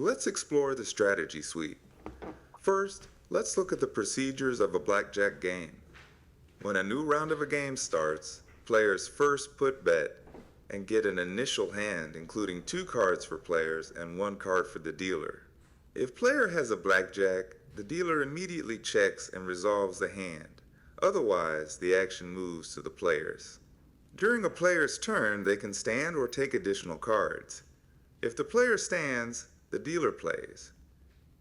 Let's explore the strategy suite. First, let's look at the procedures of a blackjack game. When a new round of a game starts, players first put bet and get an initial hand including 2 cards for players and 1 card for the dealer. If player has a blackjack, the dealer immediately checks and resolves the hand. Otherwise, the action moves to the players. During a player's turn, they can stand or take additional cards. If the player stands, the dealer plays.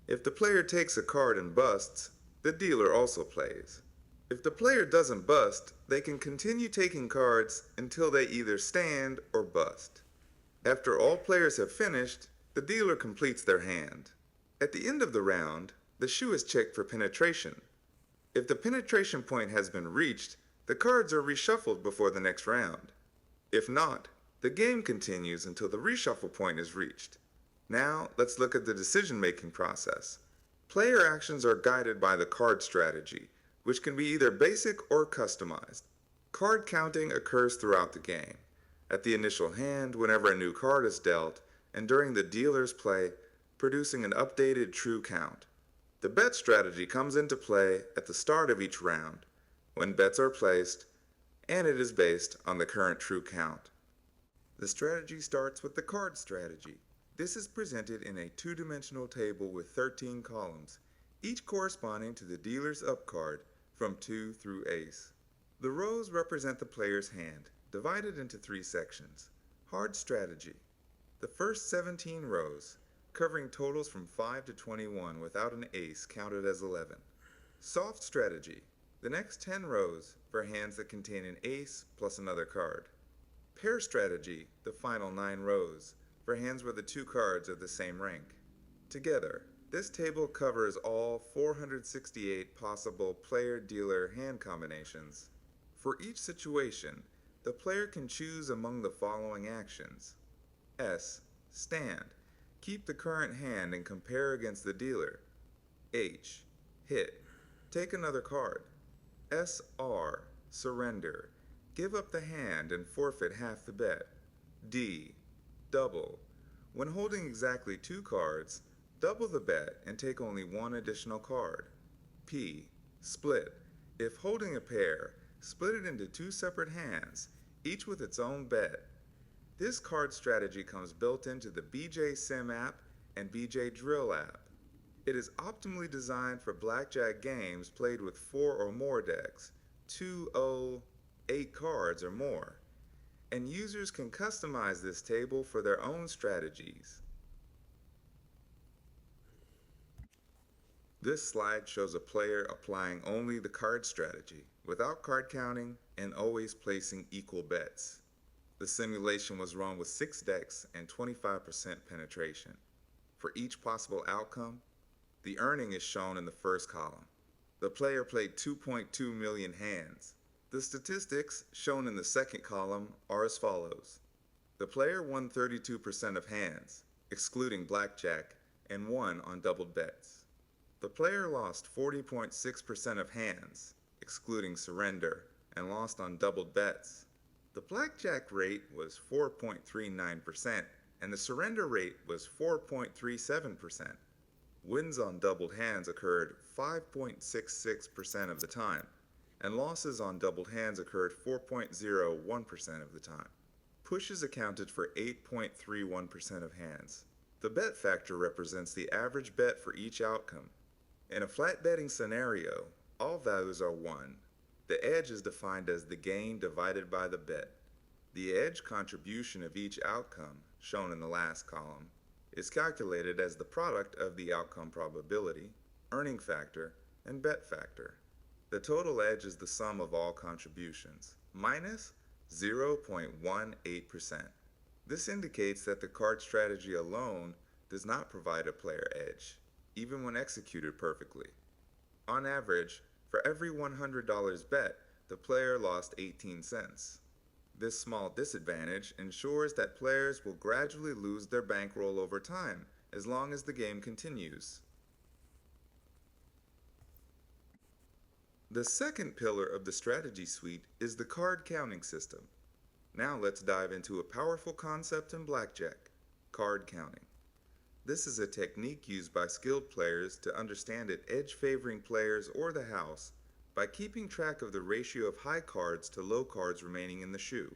If the player takes a card and busts, the dealer also plays. If the player doesn't bust, they can continue taking cards until they either stand or bust. After all players have finished, the dealer completes their hand. At the end of the round, the shoe is checked for penetration. If the penetration point has been reached, the cards are reshuffled before the next round. If not, the game continues until the reshuffle point is reached. Now, let's look at the decision-making process. Player actions are guided by the card strategy, which can be either basic or customized. Card counting occurs throughout the game. At the initial hand, whenever a new card is dealt, and during the dealer's play, producing an updated true count. The bet strategy comes into play at the start of each round, when bets are placed, and it is based on the current true count. The strategy starts with the card strategy. This is presented in a 2-dimensional table with 13 columns, each corresponding to the dealer's up card from 2 through ace. The rows represent the player's hand, divided into 3 sections. Hard strategy. The first 17 rows, covering totals from 5 to 21 without an ace, counted as 11. Soft strategy. The next 10 rows for hands that contain an ace plus another card. Pair strategy. The final 9 rows for hands where the 2 cards are the same rank. Together, this table covers all 468 possible player-dealer hand combinations. For each situation, the player can choose among the following actions. S. Stand. Keep the current hand and compare against the dealer. H. Hit. Take another card. S.R. Surrender. Give up the hand and forfeit half the bet. D. Double. When holding exactly 2 cards, double the bet and take only 1 additional card. P. Split. If holding a pair, split it into 2 separate hands, each with its own bet. This card strategy comes built into the BJ Sim app and BJ Drill app. It is optimally designed for blackjack games played with 4 or more decks, 2, 0, 8 cards or more, and users can customize this table for their own strategies. This slide shows a player applying only the card strategy, without card counting and always placing equal bets. The simulation was run with 6 decks and 25% penetration. For each possible outcome, the earning is shown in the first column. The player played 2.2 million hands. The statistics shown in the second column are as follows. The player won 32% of hands, excluding blackjack, and won on doubled bets. The player lost 40.6% of hands, excluding surrender, and lost on doubled bets. The blackjack rate was 4.39%, and the surrender rate was 4.37%. Wins on doubled hands occurred 5.66% of the time, and losses on doubled hands occurred 4.01% of the time. Pushes accounted for 8.31% of hands. The bet factor represents the average bet for each outcome. In a flat betting scenario, all values are 1. The edge is defined as the gain divided by the bet. The edge contribution of each outcome, shown in the last column, is calculated as the product of the outcome probability, earning factor, and bet factor. The total edge is the sum of all contributions, minus 0.18%. This indicates that the card strategy alone does not provide a player edge, even when executed perfectly. On average, for every $100 bet, the player lost 18 cents. This small disadvantage ensures that players will gradually lose their bankroll over time, as long as the game continues. The second pillar of the strategy suite is the card counting system. Now let's dive into a powerful concept in blackjack, card counting. This is a technique used by skilled players to understand an edge favoring players or the house by keeping track of the ratio of high cards to low cards remaining in the shoe.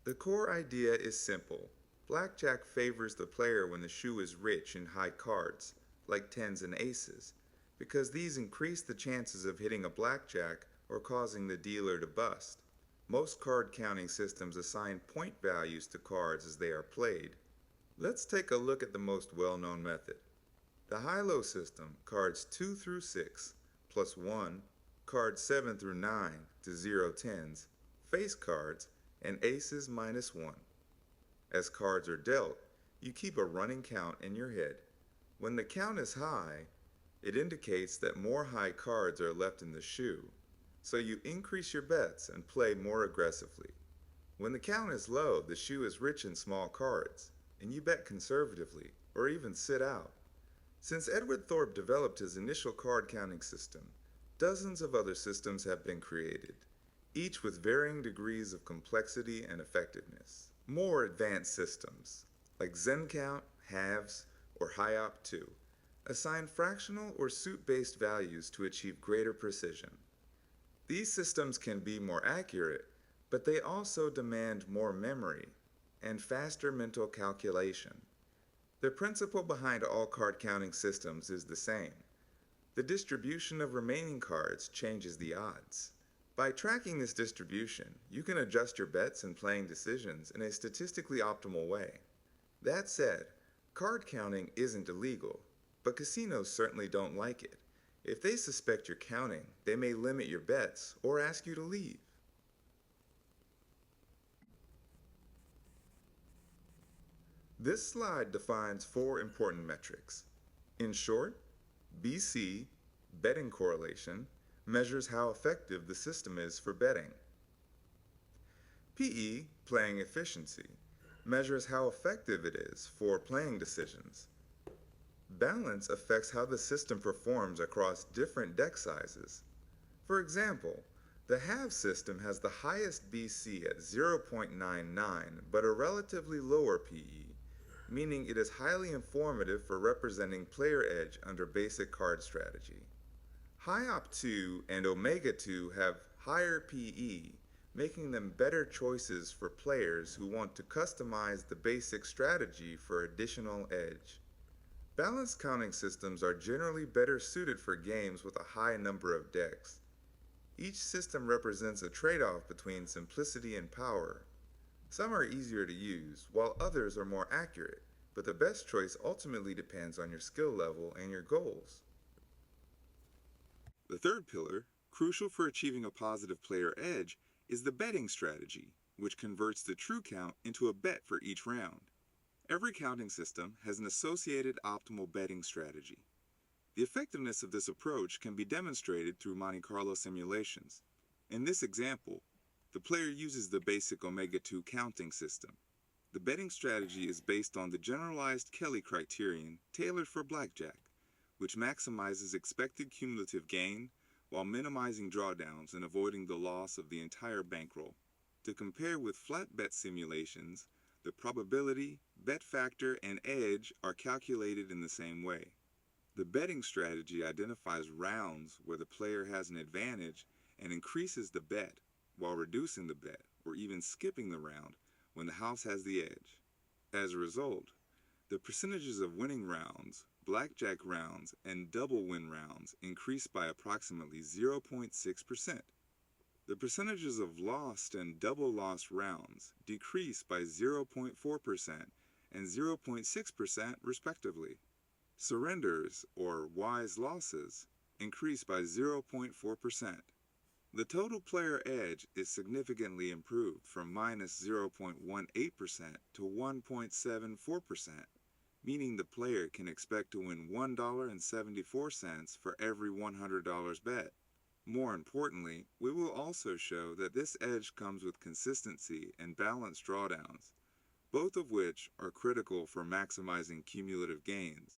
The core idea is simple. Blackjack favors the player when the shoe is rich in high cards, like tens and aces, because these increase the chances of hitting a blackjack or causing the dealer to bust. Most card counting systems assign point values to cards as they are played. Let's take a look at the most well-known method. The high-low system, cards 2 through 6, plus 1, cards 7 through 9 to 0 tens, face cards, and aces minus 1. As cards are dealt, you keep a running count in your head. When the count is high, it indicates that more high cards are left in the shoe, so you increase your bets and play more aggressively. When the count is low, the shoe is rich in small cards, and you bet conservatively, or even sit out. Since Edward Thorpe developed his initial card counting system, dozens of other systems have been created, each with varying degrees of complexity and effectiveness. More advanced systems, like Zen Count, Halves, or High-Op-2, assign fractional or suit-based values to achieve greater precision. These systems can be more accurate, but they also demand more memory and faster mental calculation. The principle behind all card counting systems is the same. The distribution of remaining cards changes the odds. By tracking this distribution, you can adjust your bets and playing decisions in a statistically optimal way. That said, card counting isn't illegal, but casinos certainly don't like it. If they suspect you're counting, they may limit your bets or ask you to leave. This slide defines 4 important metrics. In short, BC, betting correlation, measures how effective the system is for betting. PE, playing efficiency, measures how effective it is for playing decisions. Balance affects how the system performs across different deck sizes. For example, the half system has the highest BC at 0.99 but a relatively lower PE, meaning it is highly informative for representing player edge under basic card strategy. High-Op-2 and Omega-2 have higher PE, making them better choices for players who want to customize the basic strategy for additional edge. Balanced counting systems are generally better suited for games with a high number of decks. Each system represents a trade-off between simplicity and power. Some are easier to use, while others are more accurate, but the best choice ultimately depends on your skill level and your goals. The third pillar, crucial for achieving a positive player edge, is the betting strategy, which converts the true count into a bet for each round. Every counting system has an associated optimal betting strategy. The effectiveness of this approach can be demonstrated through Monte Carlo simulations. In this example, the player uses the basic Omega-2 counting system. The betting strategy is based on the generalized Kelly criterion tailored for Blackjack, which maximizes expected cumulative gain while minimizing drawdowns and avoiding the loss of the entire bankroll. To compare with flat bet simulations, the probability, bet factor, and edge are calculated in the same way. The betting strategy identifies rounds where the player has an advantage and increases the bet, while reducing the bet or even skipping the round when the house has the edge. As a result, the percentages of winning rounds, blackjack rounds, and double win rounds increase by approximately 0.6%. The percentages of lost and double lost rounds decrease by 0.4% and 0.6% respectively. Surrenders, or wise losses, increase by 0.4%. The total player edge is significantly improved from minus 0.18% to 1.74%, meaning the player can expect to win $1.74 for every $100 bet. More importantly, we will also show that this edge comes with consistency and balanced drawdowns, both of which are critical for maximizing cumulative gains.